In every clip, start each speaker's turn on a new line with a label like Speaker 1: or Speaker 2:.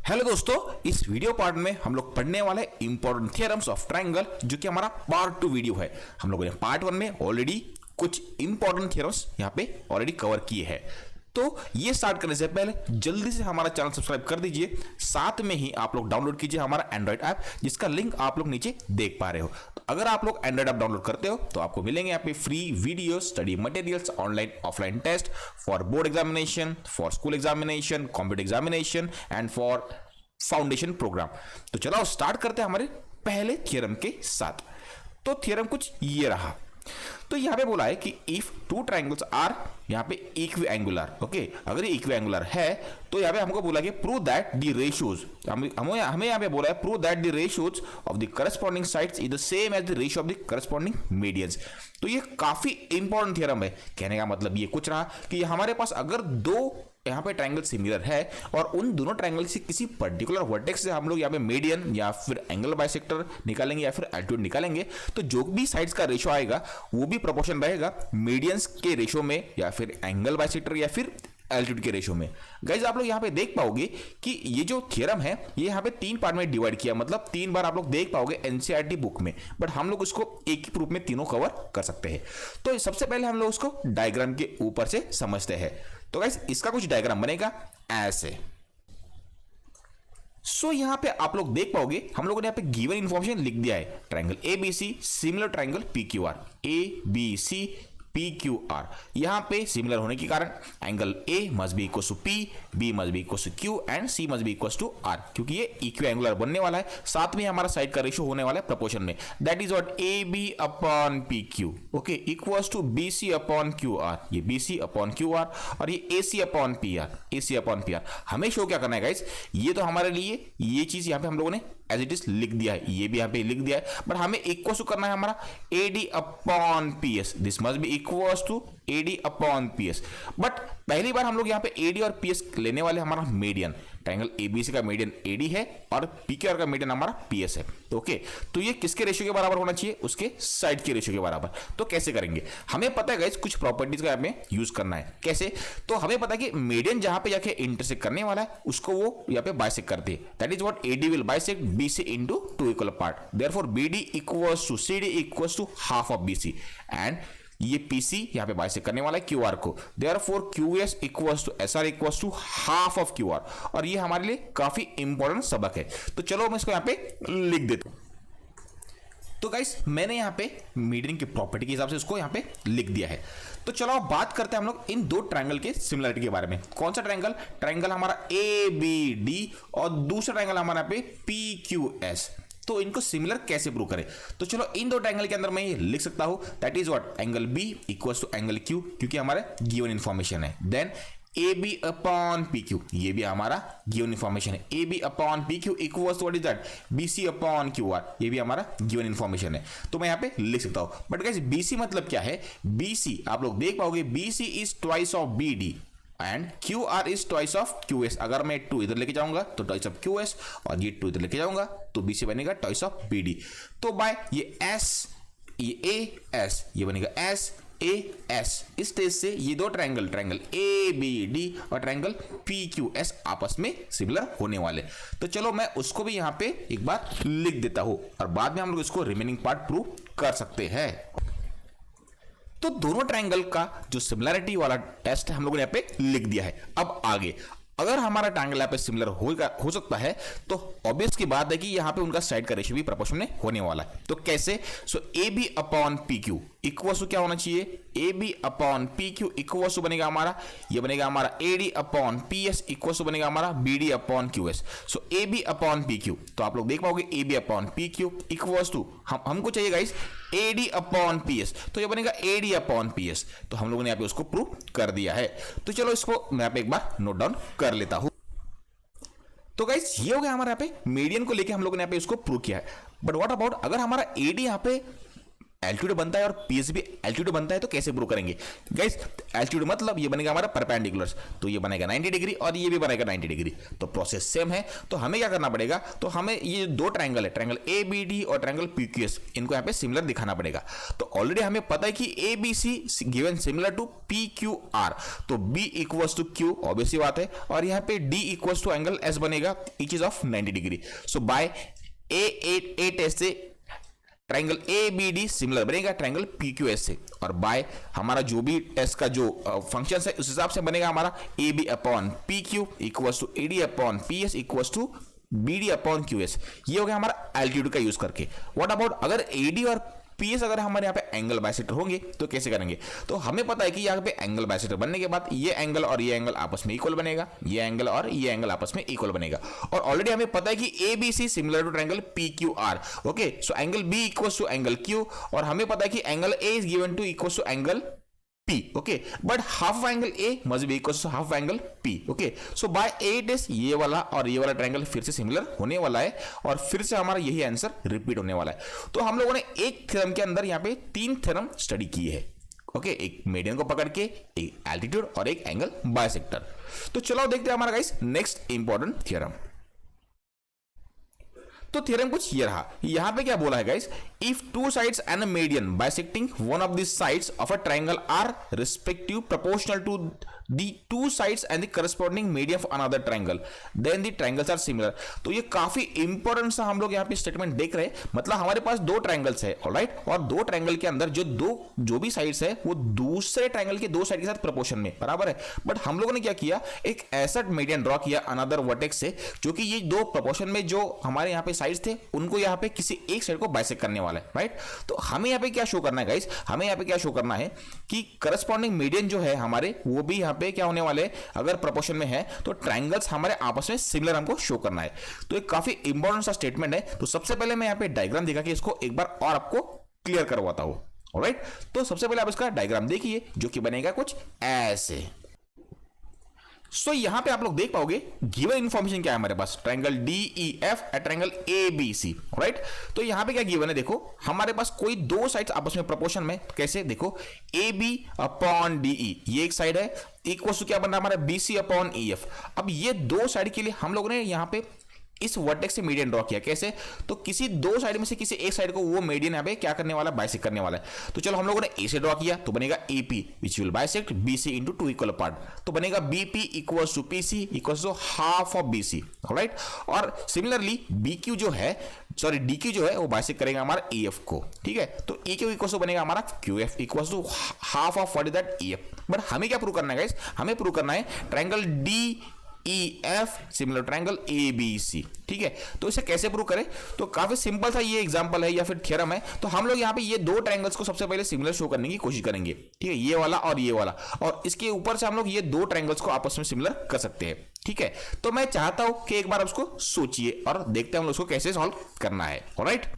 Speaker 1: Hello दोस्तों, इस video part में हम लोग पढ़ने वाले इंपॉर्टेंट थियरम्स ऑफ ट्रायंगल, जो कि हमारा पार्ट 2 वीडियो है। हम लोगों ने पार्ट 1 में ऑलरेडी कुछ इंपॉर्टेंट थियरम्स यहाँ पे ऑलरेडी कवर किए हैं। तो ये स्टार्ट करने से पहले जल्दी से हमारा चैनल सब्सक्राइब कर दीजिए, साथ में ही आप लोग डाउनलोड कीजिए हमारा एंड्रॉइड ऐप, जिसका लिंक आप लोग नीचे देख पा रहे हो। तो अगर आप लोग एंड्रॉइड ऐप डाउनलोड करते हो तो आपको मिलेंगे यहाँ पे free video, study materials, online offline test for board examination, for school examination, competitive examination and for foundation program. तो चलो स्टार्ट करते हैं हमारे पहले थ्योरम के साथ। तो थ्योरम कुछ ये रहा। तो यहां पे बोला है कि इफ टू ट्रायंगल्स आर यहां पे इक्विएंगुलर, ओके, अगर ये इक्विएंगुलर है तो यहां पे हमको बोला कि प्रूव दैट द रेशियोज, हमें यहां पे बोला है prove that the ratios of the corresponding sides is the same as the ratio of the corresponding medians. तो ये काफी इंपॉर्टेंट थ्योरम है। कहने का मतलब ये कुछ रहा कि हमारे पास अगर दो यहाँ पे ट्रायंगल सिमिलर है और उन दोनों ट्रायंगल से किसी पर्टिकुलर वर्टेक्स से हम लोग यहाँ पे मीडियन या फिर एंगल बाइसेक्टर निकालेंगे या फिर एल्टीट्यूड निकालेंगे, तो जो भी साइड्स का रेशियो आएगा वो भी प्रोपोर्शन रहेगा मीडियंस के रेशियो में या फिर एंगल बाइसेक्टर या फिर एल्टीट्यूड के रेशियो में। गाइज आप लोग यहाँ पे देख पाओगे कि ये जो थ्योरम है ये यहाँ पे 3 पार्ट में डिवाइड किया, मतलब 3 बार आप लोग देख पाओगे एनसीईआरटी बुक में, बट हम लोग उसको एक ही प्रूफ में तीनों कवर कर सकते हैं। तो सबसे पहले हम लोग उसको डायग्राम के ऊपर से समझते हैं। तो गाइज इसका कुछ डायग्राम बनेगा ऐसे। सो यहां पे आप लोग देख पाओगे हम लोगों ने यहां पे गिवन इंफॉर्मेशन लिख दिया है, triangle ABC similar triangle PQR, ABC PQR। यहां पे सिमिलर होने के कारण angle A must be equal to P, B must be equal to Q and C must be equal to R, क्योंकि ये इक्विएंगुलर बनने वाला है। साथ में हमारा साइड का रेशियो होने वाला है प्रोपोर्शन में, that is what AB upon PQ, okay, equals to BC upon QR, ये BC अपॉन QR और ये AC upon PR, AC upon PR। हमें शो क्या करना है गाइस, ये तो हमारे लिए ये चीज यहां पे हम लोगों ने एज इट इज लिख दिया है, ये भी यहां पे लिख दिया है, बट हमें इक्वल टू करना है हमारा AD upon PS, this must be equals to AD upon PS। But पहली बार हम लोग यहाँ पे AD और PS लेने वाले हमारा मीडियन, ट्रायंगल ABC का मीडियन AD है और PQR का मीडियन हमारा PS है। तो ओके, तो ये किसके रेशियो के बराबर होना चाहिए, उसके साइड के रेशियो के बराबर। तो कैसे करेंगे, हमें पता है गाइस कुछ प्रॉपर्टीज का हमें यूज करना है। कैसे, तो हमें पता है कि मीडियन जहां पे जाके इंटरसेक्ट करने वाला है उसको वो यहाँ पे बाइसेक्ट करते हैं, that is what AD will bisect BC into 2 equal part, therefore BD equals to CD equals to half of BC and ये PC यहां पे बाइसेक्ट करने वाला है QR को, therefore QS equals to SR equals to half of QR। और ये हमारे लिए काफी इंपॉर्टेंट सबक है। तो चलो मैं इसको यहां पे लिख देता हूं। तो गाइस मैंने यहां पे मीडियन की प्रॉपर्टी के हिसाब से इसको यहां पे लिख दिया है। तो चलो अब बात करते हैं हम लोग इन दो ट्रायंगल के सिमिलरिटी के बारे में। कौन सा ट्रायंगल, ट्रायंगल हमारा ABD और दूसरा ट्रायंगल हमारा यहाँ पे PQS। तो इनको सिमिलर कैसे प्रूव करें, तो चलो इन दो ट्रायंगल के अंदर मैं ये लिख सकता हूं, that is what angle B equals to angle Q, क्योंकि हमारा गिवन इंफॉर्मेशन है। देन AB अपॉन PQ, ये भी हमारा गिवन इंफॉर्मेशन है, AB upon PQ equals to what is that BC upon QR, ये भी हमारा गिवन इंफॉर्मेशन है। तो मैं यहाँ पे लिख सकता हूं। बट गाइस BC मतलब क्या है, BC आप लोग देख पाओगे BC is twice of BD and QR is twice of QS। अगर मैं 2 इधर लेके जाऊंगा तो ट्वाइस ऑफ QS और ये 2 इधर लेके जाऊंगा तो BC बनेगा ट्वाइस ऑफ BD। तो बाय ये S, ये AS, ये बनेगा SAS। इस स्टेज से ये दो ट्रायंगल, ट्रायंगल ABD और ट्रायंगल PQS आपस में सिमिलर होने वाले। तो चलो मैं उसको भी यहां पे एक बार लिख देता हूं और बाद में हम लोग इसको रिमेनिंग पार्ट प्रूव कर सकते हैं। तो दोनों ट्रायंगल का जो सिमिलरिटी वाला टेस्ट हम लोगों ने यहाँ पे लिख दिया है। अब आगे अगर हमारा ट्रायंगल यहाँ पे सिमिलर हो सकता है तो ऑब्वियस की बात है कि यहाँ पे उनका साइड का रेशियो भी प्रोपोर्शन में होने वाला है। तो कैसे, so AB upon PQ equals to क्या होना चाहिए, AB upon PQ equals to बनेगा हमारा, ये बनेगा हमारा AD upon PS equals to बनेगा हमारा BD upon QS। So AB upon PQ, तो आप लोग देख पाओगे AB upon PQ equals to हमको चाहिए गाइस AD अपॉन PS, तो ये बनेगा AD अपॉन PS। तो हम लोगों ने यहाँ पे उसको प्रूव कर दिया है। तो चलो इसको मैं यहाँ पे एक बार नोट डाउन कर लेता हूं। तो गाइस ये हो गया हमारे यहाँ पे मीडियन को लेके हम लोगों ने यहाँ पे इसको प्रूव किया है। बट व्हाट अबाउट अगर हमारा AD यहाँ पे एल्टीट्यूड बनता है और पीएस भी एल्टीट्यूड बनता है, तो कैसे प्रूव करेंगे गाइस? एल्टीट्यूड मतलब ये बनेगा हमारा परपेंडिकुलर, तो ये बनेगा 90 डिग्री और ये भी बनेगा 90 डिग्री, तो प्रोसेस सेम है। तो हमें क्या करना पड़ेगा, तो हमें ये दो ट्रायंगल है, ट्रायंगल ए बी डी और ट्रायंगल पी क्यू एस, इनको यहाँ पे सिमिलर दिखाना पड़ेगा। तो ऑलरेडी हमें पता है कि A B C given similar to P Q R, तो B equals to Q, obviously बात है, और यहाँ पे D equals to angle S बनेगा each is of 90 degree. So by A test से triangle A B D similar बनेगा triangle P Q S से, और बाय हमारा जो भी टेस्ट का जो फंक्शन है उस हिसाब से बनेगा हमारा A B upon P Q equals to A D upon P S equals to B D upon Q S. ये हो गया हमारा एल्टीट्यूड का यूज करके। व्हाट अबाउट अगर ए डी और पीएस अगर हमारे यहाँ पे एंगल बाइसेक्टर होंगे तो कैसे करेंगे? तो हमें पता है कि यहाँ पे एंगल बाइसेक्टर बनने के बाद ये एंगल और ये एंगल आपस में इक्वल बनेगा, ये एंगल और ये एंगल आपस में इक्वल बनेगा, और ऑलरेडी हमें पता है कि A B C similar to triangle P Q R. Okay, so angle B equals to angle Q, और हमें पता है कि angle A is given to equals to angle P, okay, but half angle A must be equal to half angle P, okay, so by A test ये वाला और ये वाला ट्रायंगल फिर से सिमिलर होने वाला है, और फिर से हमारा यही आंसर रिपीट होने वाला है। तो हम लोगों ने एक थ्योरम के अंदर यहाँ पे तीन थ्योरम स्टडी किए हैं, ओके, एक मीडियन को पकड़ के, एक एल्टीट्यूड और एक एंगल बाइसेक्टर। तो चलो देखते हैं हमारा गाइस नेक्स्ट इंपॉर्टेंट थ्योरम। तो थ्योरम कुछ ये रहा, यहां पे क्या बोला है guys, if two sides and a median bisecting one of the sides of a triangle are respective proportional to the two sides and the corresponding median of another triangle then the triangles are similar. तो ये काफी important सा हम लोग यहाँ पे statement देख रहे हैं, मतलब हमारे पास दो ट्रायंगल्स है, ऑलराइट, और दो ट्रायंगल के अंदर जो भी साइड्स है वो दूसरे ट्रायंगल के दो साइड के साथ प्रोपोर्शन में बराबर है, बट हम लोगों ने क्या किया, एक ऐसा मीडियन ड्रॉ किया अनदर वर्टेक्स से जो कि ये दो प्रोपोर्शन में जो हमारे यहाँ पे साइड्स थे उनको यहाँ पे किसी एक साइड को बाइसेक्ट करने वाला है, राइट। तो हमें यहाँ पे क्या शो करना है गाइस, हमें यहाँ पे क्या शो करना है कि करस्पॉन्डिंग मीडियन जो है हमारे वो भी यहाँ पे क्या होने वाले, अगर प्रोपोर्शन में है तो ट्रायंगल्स हमारे आपस में सिमिलर हमको शो करना है। तो एक काफी इंपॉर्टेंट सा स्टेटमेंट है। तो सबसे पहले मैं यहाँ पे डायग्राम दिखा के इसको एक बार और आपको क्लियर करवाता हूं, ऑलराइट। तो सबसे पहले आप इसका डायग्राम देखिए जो कि बनेगा कुछ ऐसे। सो यहां पे आप लोग देख पाओगे गिवन इंफॉर्मेशन क्या है हमारे पास, ट्रायंगल डी ई एफ और triangle A B C, right. तो यहां पे क्या गिवन है, देखो हमारे पास कोई दो साइड्स आपस में प्रोपोर्शन में, कैसे देखो, A B upon D E, ये एक साइड है, इक्वल टू क्या बन रहा है हमारा B C upon E F. अब ये दो साइड के लिए हम लोगों ने यहां पे इस वर्टेक्स से मीडियन ड्रॉ किया, कैसे, तो किसी दो साइड में से किसी एक साइड को वो मीडियन यहाँ पे क्या करने वाला, बाइसेक्ट करने वाला है। तो चलो हम लोगों ने ए से ड्रॉ किया तो बनेगा AP which will bisect BC into two equal part, तो बनेगा BP equals to PC equals to half of BC, alright. और सिमिलरली BQ जो है, सॉरी DQ जो है वो बाइसेक्ट करेगा हमारा EF को, ठीक है। तो EQ इक्वल्स टू बनेगा हमारा QF equals to half of what is that EF। But हमें क्या प्रूव करना है गाइस, हमें प्रूव करना है triangle DEF similar triangle ABC, ठीक है। तो इसे कैसे प्रूव करें, तो काफी सिंपल सा ये एग्जांपल है या फिर थ्योरम है। तो हम लोग यहाँ पे ये दो ट्रायंगल्स को सबसे पहले सिमिलर शो करने की कोशिश करेंगे, ठीक है, ये वाला और ये वाला, और इसके ऊपर से हम लोग ये दो ट्रायंगल्स को आपस में सिमिलर कर सकते हैं, ठीक है। तो मैं चाहता हूं कि एक बार उसको सोचिए और देखते हैं हम लोग उसको कैसे सॉल्व करना है, ऑलराइट।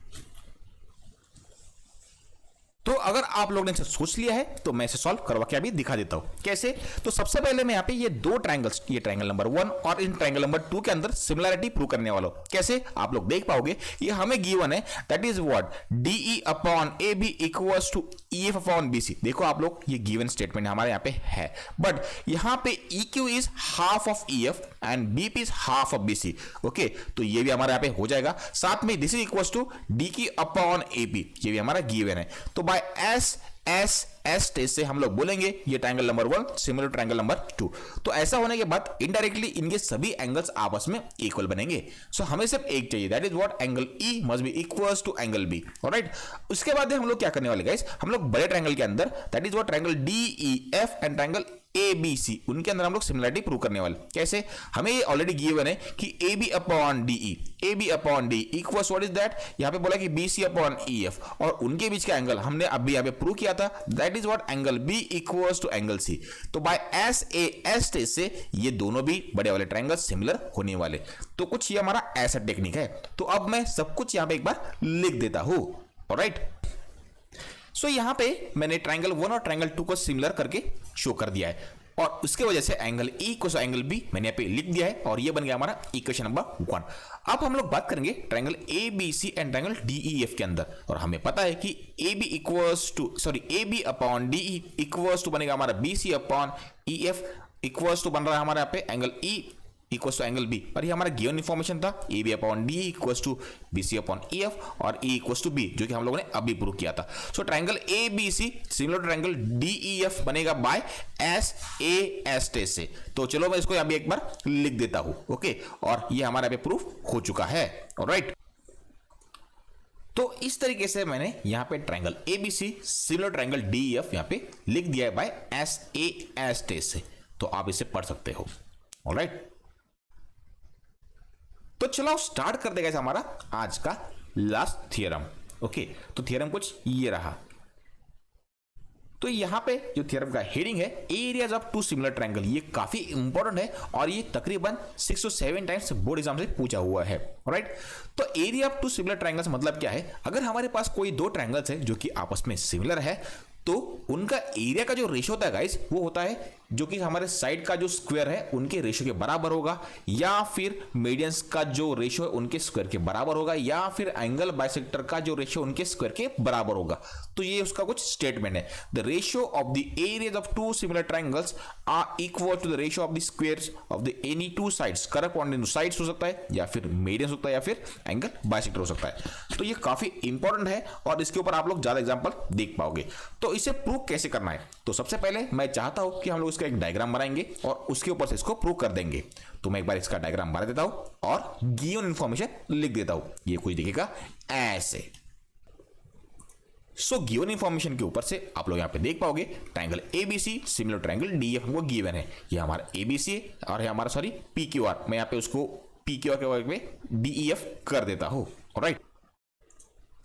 Speaker 1: तो अगर आप लोगों ने इसे सोच लिया है तो मैं इसे सॉल्व करवा के अभी दिखा देता हूं कैसे। तो सबसे पहले मैं यहां पे ये दो ट्रायंगल्स, ये ट्रायंगल नंबर 1 और इन ट्रायंगल नंबर 2 के अंदर सिमिलरिटी प्रूव करने वाला हूं। कैसे, आप लोग देख पाओगे, ये हमें गिवन है, that is what, DE upon AB equals to EF upon BC। देखो आप लोग ये गिवन स्टेटमेंट हमारे यहां पे है, बट यहां पे EQ is half of EF and BP is half of BC, okay. तो ये भी हमारे यहां पे हो जाएगा, साथ में this is equals to DQ upon AP, ये भी हमारा गिवन है। तो बाय S टेस्ट से हम लोग बोलेंगे ये triangle number 1 similar triangle number 2। तो ऐसा होने के बाद इनडायरेक्टली इनके सभी एंगल्स आपस में इक्वल बनेंगे। सो हमें सिर्फ एक चाहिए, that is what, angle E must be equals to angle B, alright. उसके बाद हम लोग क्या करने वाले गाइस, हम लोग बड़े ट्रायंगल के अंदर, that is what, triangle DEF and triangle ABC, उनके अंदर हम लोग सिमिलरिटी प्रूव करने वाले। कैसे, हमें ये ऑलरेडी गिवन है कि AB upon DE equals what is that, यहां पे बोला कि BC अपॉन EF, और उनके बीच का एंगल हमने अभी यहां पे प्रूव किया था, that is what, angle B equals to angle C। तो बाय SAS टेस्ट से ये दोनों भी बड़े वाले ट्रायंगल सिमिलर होने वाले। तो कुछ ये हमारा ऐसा टेक्निक है। तो अब मैं सब कुछ यहां पे एक बार लिख देता हूं, ऑलराइट। सो यहां पे मैंने ट्रायंगल 1 और ट्रायंगल 2 को सिमिलर करके शो कर दिया है। और उसके वजह से angle E equals to angle B मैंने यहाँ पे लिख दिया है और ये बन गया हमारा इक्वेशन नंबर 1। अब हम लोग बात करेंगे triangle A B C and triangle D E F के अंदर, और हमें पता है कि A B upon D E equals to बनेगा हमारा B C upon E F equals to बन रहा है हमारे यहाँ पे angle E equals to angle B, और ये हमारा गिवन इन्फॉर्मेशन था A B upon D equals to B C upon E F और ई इक्वल्स टू बी, जो कि हम लोगों ने अभी प्रूव किया था। So triangle A B C similar to triangle D E F बनेगा by S A S test से। तो चलो मैं इसको अभी एक बार लिख देता हूं, ओके, और ये हमारा अभी प्रूफ हो चुका है। ऑलराइट, तो इस तरीके से मैंने यहां पे triangle A B C similar triangle D E F यहां पे लिख दिया है by S A S test से, तो आप इसे पढ़ सकते हो। ऑलराइट, तो चलो स्टार्ट कर देगा हमारा आज का लास्ट थियरम। ओके, तो थियरम कुछ ये रहा। तो यहां पे जो थियरम का हेडिंग है areas of two similar triangle, ये काफी इंपॉर्टेंट है और ये तकरीबन 6 to 7 टाइम्स बोर्ड एग्जाम से पूछा हुआ है। राइट, तो area of two similar triangles मतलब क्या है? अगर हमारे पास कोई दो ट्रायंगल्स है जो कि आपस में सिमिलर है तो उनका एरिया का जो रेशियो होता है गाइस, वो होता है जो कि हमारे साइड का जो स्क्वायर है उनके रेशियो के बराबर होगा, या फिर मीडियंस का जो रेशियो है उनके स्क्वायर के बराबर होगा, या फिर एंगल बाइसेक्टर का जो रेशियो उनके स्क्वायर के बराबर होगा। तो ये उसका कुछ स्टेटमेंट है। The ratio of the areas of two similar triangles are equal to the ratio of the squares of the any two sides. Corresponding sides हो सकता है, या फिर मीडियंस हो सकता है, या फिर एंगल बाइसेक्टर हो सकता है। तो ये काफी इंपॉर्टेंट है और इसके ऊपर आप लोग ज्यादा एग्जांपल देख पाओगे। तो इसे प्रूव कैसे करना है? तो सबसे पहले मैं चाहता हूं कि हम लोग इसका एक डायग्राम बनाएंगे और उसके ऊपर से इसको प्रूव कर देंगे। तो मैं एक बार इसका डायग्राम बना देता हूं और गिवन इंफॉर्मेशन लिख देता हूं। ये कुछ दिखेगा ऐसे। सो गिवन इंफॉर्मेशन के ऊपर से आप लोग यहां पे देख पाओगे triangle ABC similar triangle DF हमको गिवन है। ये हमारा एबीसी है और ये हमारा सॉरी पीक्यूआर, मैं यहां पे उसको पीक्यूआर के वर्ग में डीईएफ कर देता हूं। ऑलराइट,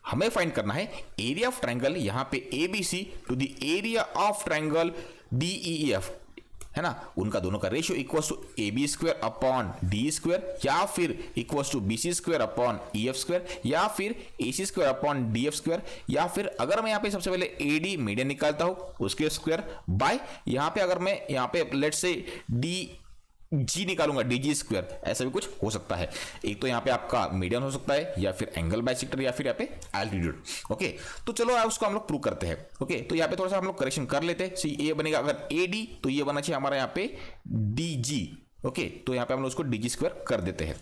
Speaker 1: हमें फाइंड करना है एरिया ऑफ ट्रायंगल यहां पे ABC to the area of triangle DEF, है ना। उनका दोनों का ratio equals to A B square upon D square, या फिर equals to B C square upon E F square, या फिर A C square upon D F square, या फिर अगर मैं यहाँ पे सबसे पहले ए डी मीडियन निकालता हूं उसके स्क्वायर बाय यहाँ पे अगर मैं यहाँ पे लेट्स से डी जी निकालूंगा डी जी स्क्वायर, ऐसा भी कुछ हो सकता है। एक तो यहाँ पे आपका मीडियन हो सकता है, या फिर एंगल बाइसेक्टर, या फिर यहाँ पे एल्टीट्यूड। ओके, तो चलो उसको हम लोग प्रूव करते हैं। ओके, तो यहाँ पे थोड़ा सा हम लोग करेक्शन कर लेते हैं। सी ये बनेगा अगर ए डी तो ये बना चाहिए हमारा यहाँ पे डी जी। ओके, तो यहाँ पे हम लोग उसको डी जी स्क्वायर कर देते हैं।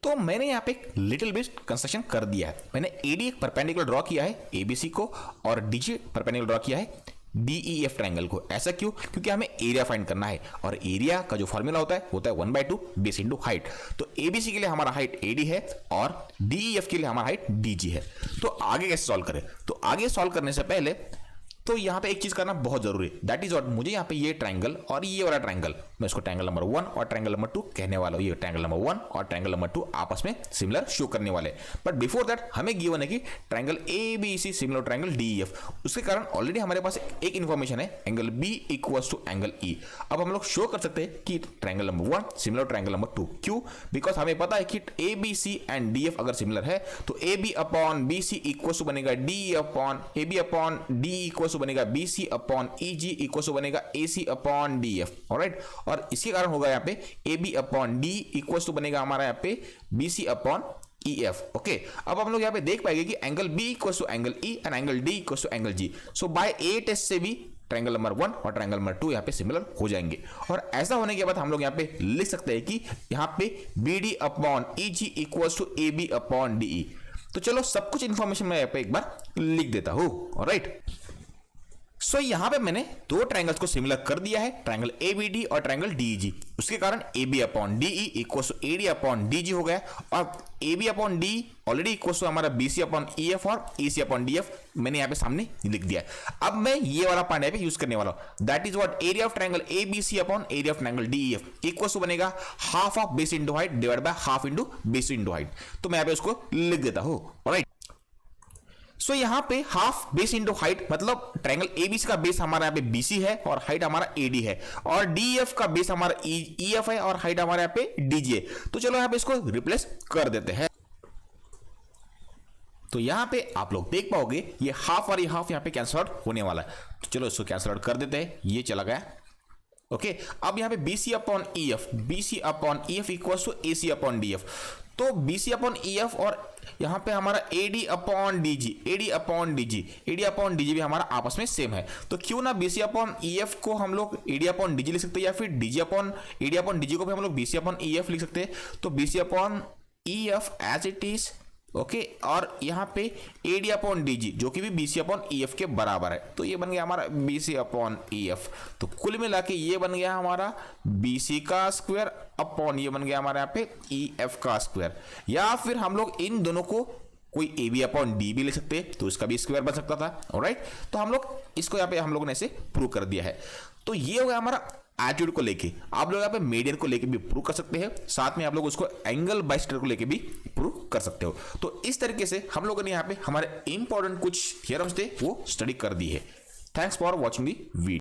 Speaker 1: तो मैंने यहाँ पे एक लिटिल बिट कंस्ट्रक्शन कर दिया है। मैंने एडी एक परपेंडिकुलर ड्रॉ किया है एबीसी को, और डीजी परपेंडिकुलर ड्रॉ किया है डीईएफ ट्रायंगल को। ऐसा क्यों? क्योंकि हमें एरिया फाइंड करना है, और एरिया का जो फॉर्मूला होता है 1/2 बेस इंटू हाइट। तो एबीसी के लिए हमारा हाइट एडी है और डीईएफ के लिए हमारा हाइट डीजी है। तो आगे कैसे सॉल्व करें? तो आगे सॉल्व करने से पहले तो यहां पे एक चीज करना बहुत जरूरी है, दैट इज व्हाट, मुझे यहां पे ये ट्रायंगल और ये वाला ट्रायंगल, मैं इसको ट्रायंगल नंबर 1 और ट्रायंगल नंबर 2 कहने वाला हूं। ये ट्रायंगल नंबर 1 और ट्रायंगल नंबर 2 आपस में सिमिलर शो करने वाले। बट बिफोर दैट हमें गिवन है कि triangle A B C similar triangle DEF, उसके कारण ऑलरेडी हमारे पास एक इन्फॉर्मेशन है angle B equals to angle E. अब हम लोग शो कर सकते हैं कि triangle number 1 similar triangle number 2। क्यों? बिकॉज हमें पता है कि A B C and DF अगर सिमिलर है तो A B upon B C equals to बनेगा D upon A B upon D equals to बनेगा B C upon E G equals to बनेगा A C upon D F. Alright, और इसके कारण होगा यहाँ पे A B upon D equals to बनेगा हमारा यहाँ पे B C upon E F. Okay, अब हम लोग यहाँ पे देख पाएंगे कि angle B equals to angle E and angle D equals to angle G. So by A test से भी ट्रायंगल नंबर 1 और ट्रायंगल नंबर 2 यहाँ पे सिमिलर हो जाएंगे। और ऐसा होने के बाद हम लोग यहाँ पे लिख सकते हैं कि यहाँ पे B D upon E G equals to A B upon D E. तो चलो सब कुछ इंफॉर्मेशन मैं यहाँ पे एक बार लिख देता हूं। ऑलराइट, सो यहां पे मैंने दो ट्रायंगल्स को सिमिलर कर दिया है, ट्रायंगल एबीडी और ट्रायंगल डीईजी। उसके कारण AB upon DE equals to AD upon DG हो गया, और AB upon D already equals to हमारा BC अपॉन EF और AC अपॉन DF मैंने यहां पे सामने लिख दिया है। अब मैं ये वाला पार्ट यहाँ पे यूज करने वाला हूं, that is what area of triangle ABC upon area of triangle DEF equals to बनेगा half of base into height divide by half into base into height. तो मैं यहाँ पे उसको लिख देता हूं। ऑलराइट, सो यहां पे हाफ बेस इंटू हाइट मतलब ट्रायंगल एबीसी का बेस हमारा यहाँ पे बीसी है और हाइट हमारा एडी है, और डीएफ का बेस हमारा ईएफ है और हाइट हमारे यहाँ पे डीजी है। तो चलो यहाँ पे इसको रिप्लेस कर देते हैं। तो यहां पे आप लोग देख पाओगे ये हाफ और ये हाफ यहां पे कैंसल आउट होने वाला है। तो चलो इसको कैंसल आउट कर देते हैं, ये चला गया। ओके, अब यहां पे BC upon EF, BC upon EF equals to AC upon DF। तो BC अपॉन EF और यहां पे हमारा AD upon DG, AD upon DG, AD upon DG भी हमारा आपस में सेम है। तो क्यों ना BC अपॉन EF को हम लोग AD अपॉन DG लिख सकते हैं, या फिर DG upon AD upon DG को भी हम लोग BC अपॉन EF लिख सकते हैं। तो BC upon EF as it is, okay, और यहाँ पे AD अपॉन DG जो कि भी BC अपॉन EF के बराबर है। तो ये बन गया हमारा BC अपॉन EF। तो कुल मिला के ये बन गया हमारा BC का स्क्वायर अपॉन ये बन गया हमारे यहाँ पे EF का स्क्वायर। या फिर हम लोग इन दोनों को कोई AB अपॉन D भी ले सकते हैं, तो इसका भी स्क्वायर बन सकता था। ऑलराइट, तो हम लोग इसको यहाँ पे हम लोगों ने ऐसे प्रूव कर दिया है। तो ये हो गया हमारा एटीट्यूड को लेके। आप लोग यहाँ पे मीडियन को लेके भी प्रूव कर सकते हैं, साथ में आप लोग उसको एंगल बाइस्टेटर को लेके भी प्रूव कर सकते हो। तो इस तरीके से हम लोगों ने यहाँ पे हमारे इंपॉर्टेंट कुछ थियरम्स थे वो स्टडी कर दी है। Thanks for watching the video.